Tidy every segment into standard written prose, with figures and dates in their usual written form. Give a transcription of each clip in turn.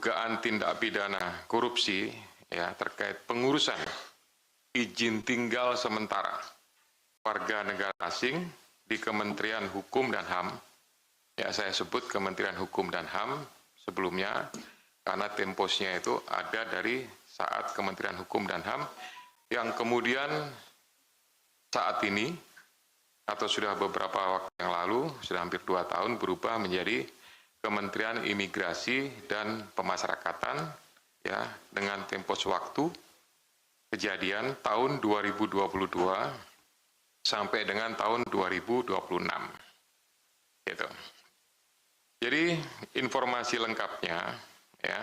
dugaan tindak pidana korupsi ya terkait pengurusan izin tinggal sementara warga negara asing di Kementerian Hukum dan HAM. Ya, saya sebut Kementerian Hukum dan HAM sebelumnya karena temposnya itu ada dari saat Kementerian Hukum dan HAM yang kemudian saat ini atau sudah beberapa waktu yang lalu, sudah hampir 2 tahun berubah menjadi Kementerian Imigrasi dan Pemasyarakatan ya dengan tempos waktu kejadian tahun 2022 sampai dengan tahun 2026. Gitu. Jadi informasi lengkapnya ya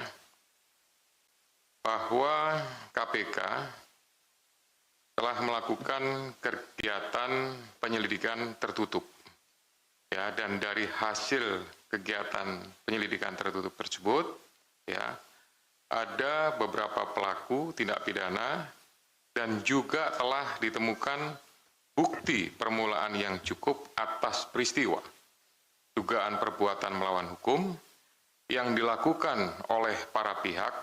bahwa KPK telah melakukan kegiatan penyelidikan tertutup ya, dan dari hasil kegiatan penyelidikan tertutup tersebut ya ada beberapa pelaku tindak pidana dan juga telah ditemukan bukti permulaan yang cukup atas peristiwa dugaan perbuatan melawan hukum yang dilakukan oleh para pihak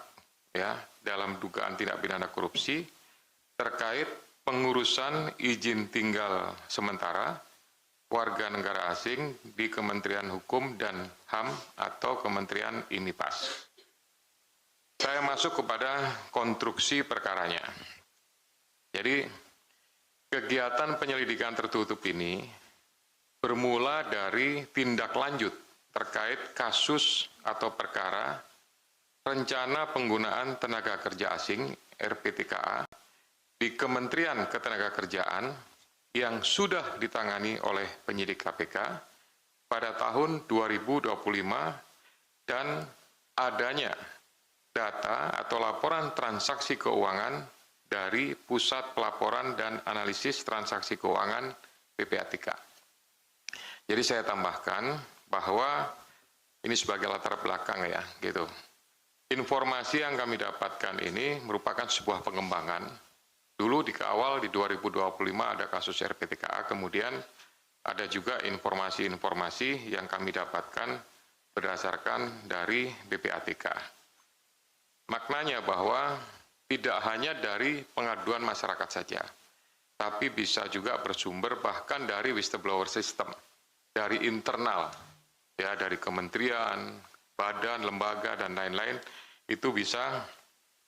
ya dalam dugaan tindak pidana korupsi terkait pengurusan izin tinggal sementara warga negara asing di Kementerian Hukum dan HAM atau Kementerian IMIPAS. Saya masuk kepada konstruksi perkaranya. Jadi, kegiatan penyelidikan tertutup ini bermula dari tindak lanjut terkait kasus atau perkara rencana penggunaan tenaga kerja asing RPTKA di Kementerian Ketenagakerjaan yang sudah ditangani oleh penyidik KPK pada tahun 2025 dan adanya data atau laporan transaksi keuangan dari Pusat Pelaporan dan Analisis Transaksi Keuangan PPATK. Jadi saya tambahkan bahwa ini sebagai latar belakang ya, gitu. Informasi yang kami dapatkan ini merupakan sebuah pengembangan. Dulu di awal di 2025 ada kasus RPTKA, kemudian ada juga informasi-informasi yang kami dapatkan berdasarkan dari BPATK. Maknanya bahwa tidak hanya dari pengaduan masyarakat saja, tapi bisa juga bersumber bahkan dari whistleblower system, dari internal, ya dari kementerian, badan, lembaga, dan lain-lain, itu bisa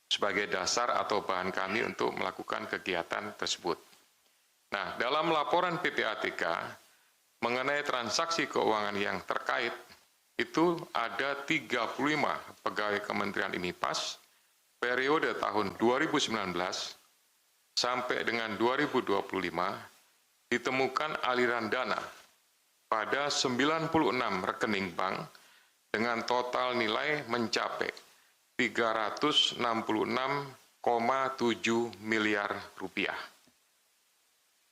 sebagai dasar atau bahan kami untuk melakukan kegiatan tersebut. Nah, dalam laporan PPATK mengenai transaksi keuangan yang terkait, itu ada 35 pegawai Kementerian IMIPAS periode tahun 2019 sampai dengan 2025 ditemukan aliran dana pada 96 rekening bank dengan total nilai mencapai 366,7 miliar rupiah.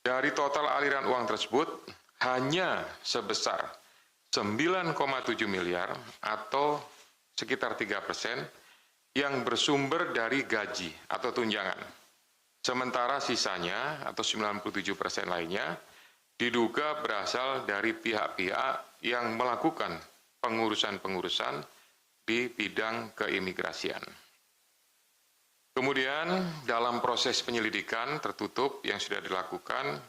Dari total aliran uang tersebut, hanya sebesar 9,7 miliar atau sekitar 3% yang bersumber dari gaji atau tunjangan. Sementara sisanya atau 97% lainnya diduga berasal dari pihak-pihak yang melakukan pengurusan-pengurusan di bidang keimigrasian. Kemudian dalam proses penyelidikan tertutup yang sudah dilakukan,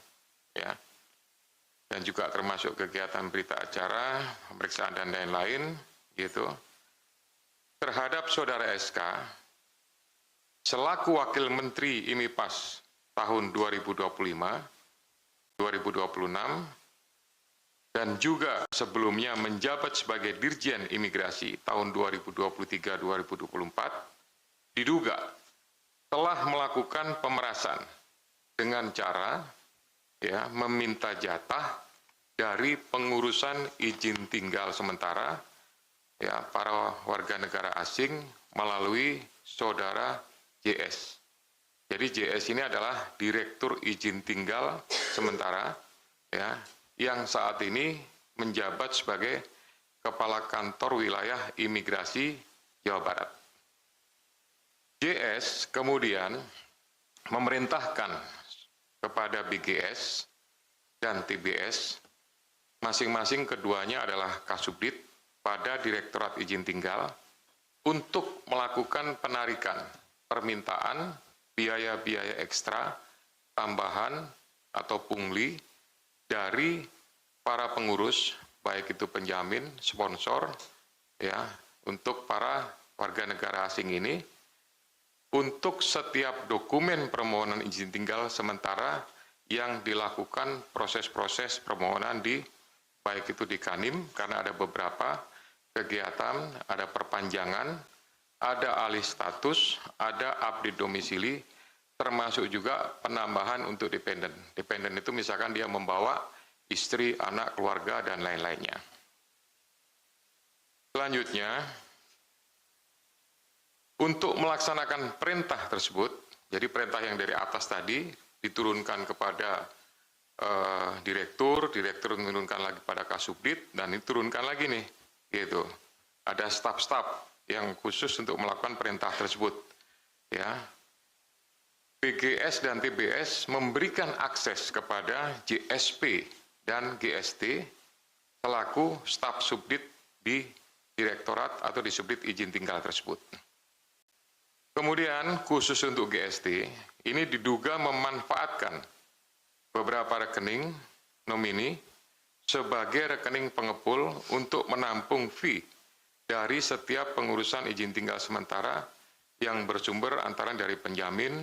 ya, dan juga termasuk kegiatan berita acara, pemeriksaan dan lain-lain, gitu, terhadap Saudara SK selaku Wakil Menteri IMIPAS tahun 2025, 2026. Dan juga sebelumnya menjabat sebagai Dirjen Imigrasi tahun 2023-2024, diduga telah melakukan pemerasan dengan cara ya meminta jatah dari pengurusan izin tinggal sementara ya para warga negara asing melalui Saudara JS. Jadi JS ini adalah Direktur Izin Tinggal Sementara ya yang saat ini menjabat sebagai Kepala Kantor Wilayah Imigrasi Jawa Barat. JS kemudian memerintahkan kepada BGS dan TBS, masing-masing keduanya adalah Kasubdit pada Direktorat Izin Tinggal, untuk melakukan penarikan permintaan biaya-biaya ekstra, tambahan, atau pungli dari para pengurus, baik itu penjamin, sponsor, ya, untuk para warga negara asing ini, untuk setiap dokumen permohonan izin tinggal sementara yang dilakukan proses-proses permohonan di, baik itu di Kanim, karena ada beberapa kegiatan, ada perpanjangan, ada alih status, ada update domisili, termasuk juga penambahan untuk dependen. Dependen itu misalkan dia membawa istri, anak, keluarga, dan lain-lainnya. Selanjutnya, untuk melaksanakan perintah tersebut, jadi perintah yang dari atas tadi diturunkan kepada direktur menurunkan lagi pada Kasubdit, dan diturunkan lagi nih, gitu. Ada staf-staf yang khusus untuk melakukan perintah tersebut, ya. BGS dan TBS memberikan akses kepada JSP dan GST selaku staf subdit di direktorat atau di subdit izin tinggal tersebut. Kemudian khusus untuk GST, ini diduga memanfaatkan beberapa rekening nomini sebagai rekening pengepul untuk menampung fee dari setiap pengurusan izin tinggal sementara yang bersumber antara dari penjamin,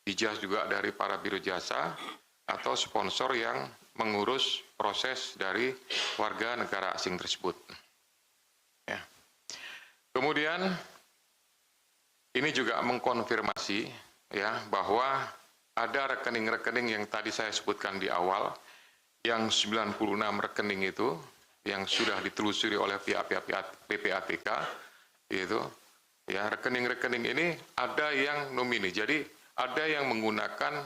ijazah juga dari para biro jasa, atau sponsor yang mengurus proses dari warga negara asing tersebut. Ya. Kemudian ini juga mengkonfirmasi ya bahwa ada rekening-rekening yang tadi saya sebutkan di awal, yang 96 rekening itu yang sudah ditelusuri oleh pihak-pihak PPATK, itu ya, rekening-rekening ini ada yang nomini. Jadi ada yang menggunakan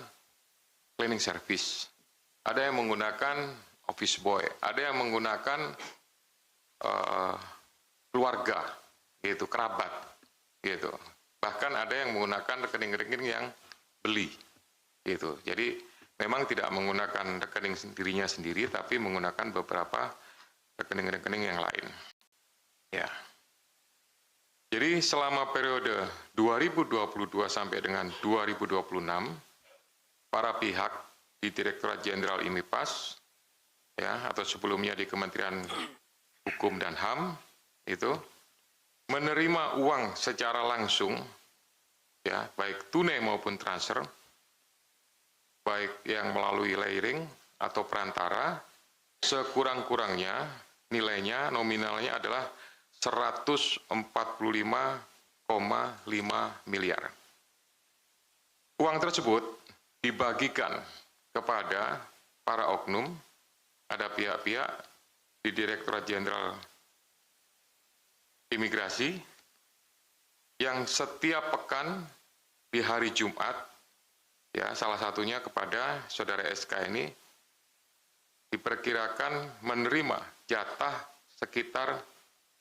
cleaning service, ada yang menggunakan office boy, ada yang menggunakan keluarga, gitu, kerabat, gitu. Bahkan ada yang menggunakan rekening-rekening yang beli, gitu. Jadi memang tidak menggunakan rekening dirinya sendiri, tapi menggunakan beberapa rekening-rekening yang lain. Ya. Jadi selama periode 2022 sampai dengan 2026, para pihak di Direktorat Jenderal IMIPAS, ya, atau sebelumnya di Kementerian Hukum dan HAM, itu menerima uang secara langsung, ya, baik tunai maupun transfer, baik yang melalui layering atau perantara, sekurang-kurangnya nilainya nominalnya adalah 145,5 miliar. Uang tersebut dibagikan kepada para oknum, ada pihak-pihak di Direktorat Jenderal Imigrasi yang setiap pekan di hari Jumat, ya, salah satunya kepada saudara SK ini diperkirakan menerima jatah sekitar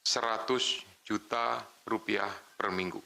100 juta rupiah per minggu.